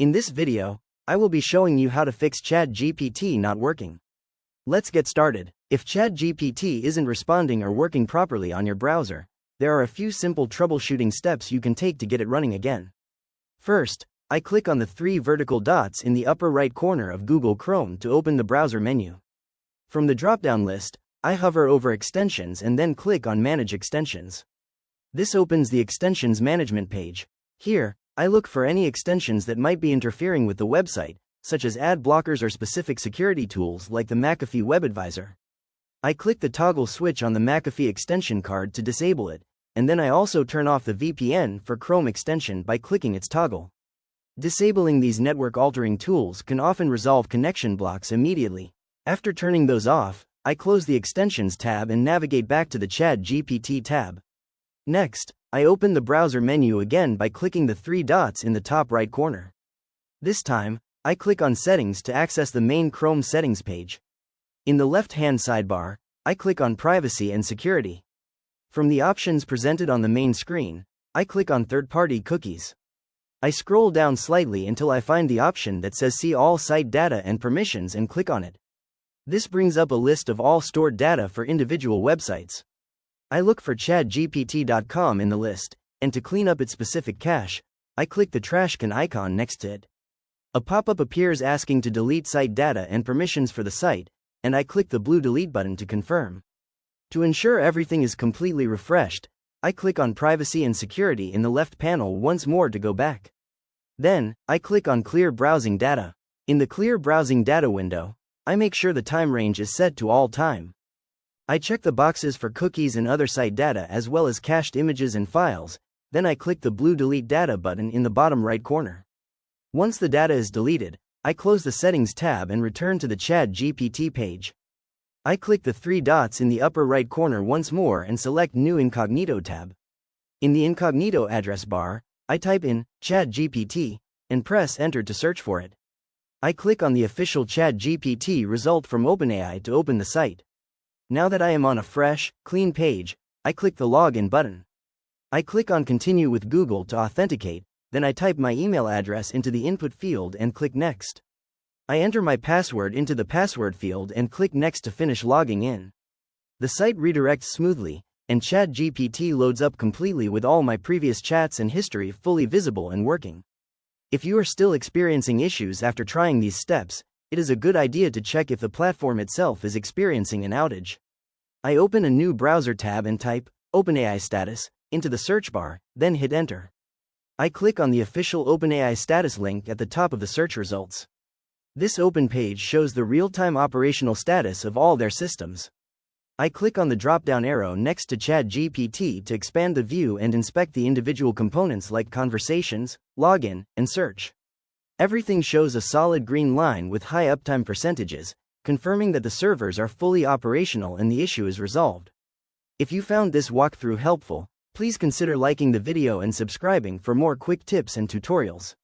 In this video, I will be showing you how to fix ChatGPT not working. Let's get started. If ChatGPT isn't responding or working properly on your browser, there are a few simple troubleshooting steps you can take to get it running again. First, I click on the three vertical dots in the upper right corner of Google Chrome to open the browser menu. From the drop-down list, I hover over Extensions and then click on Manage Extensions. This opens the Extensions Management page. Here, I look for any extensions that might be interfering with the website, such as ad blockers or specific security tools like the McAfee Web Advisor. I click the toggle switch on the McAfee extension card to disable it, and then I also turn off the VPN for Chrome extension by clicking its toggle. Disabling these network-altering tools can often resolve connection blocks immediately. After turning those off, I close the Extensions tab and navigate back to the ChatGPT tab. Next, I open the browser menu again by clicking the three dots in the top right corner. This time, I click on Settings to access the main Chrome settings page. In the left-hand sidebar, I click on Privacy and Security. From the options presented on the main screen, I click on Third-party cookies. I scroll down slightly until I find the option that says See all site data and permissions and click on it. This brings up a list of all stored data for individual websites. I look for ChatGPT.com in the list, and to clean up its specific cache, I click the trash can icon next to it. A pop-up appears asking to delete site data and permissions for the site, and I click the blue delete button to confirm. To ensure everything is completely refreshed, I click on Privacy and Security in the left panel once more to go back. Then, I click on Clear Browsing Data. In the Clear Browsing Data window, I make sure the time range is set to all time. I check the boxes for cookies and other site data as well as cached images and files, then I click the blue Delete Data button in the bottom right corner. Once the data is deleted, I close the Settings tab and return to the ChatGPT page. I click the three dots in the upper right corner once more and select New Incognito tab. In the Incognito address bar, I type in ChatGPT and press Enter to search for it. I click on the official ChatGPT result from OpenAI to open the site. Now that I am on a fresh, clean page, I click the Login button. I click on Continue with Google to authenticate, then I type my email address into the input field and click Next. I enter my password into the password field and click Next to finish logging in. The site redirects smoothly, and ChatGPT loads up completely with all my previous chats and history fully visible and working. If you are still experiencing issues after trying these steps, it is a good idea to check if the platform itself is experiencing an outage. I open a new browser tab and type OpenAI status into the search bar, then hit Enter. I click on the official OpenAI status link at the top of the search results. This open page shows the real-time operational status of all their systems. I click on the drop-down arrow next to ChatGPT to expand the view and inspect the individual components like conversations, login, and search. Everything shows a solid green line with high uptime percentages, confirming that the servers are fully operational and the issue is resolved. If you found this walkthrough helpful, please consider liking the video and subscribing for more quick tips and tutorials.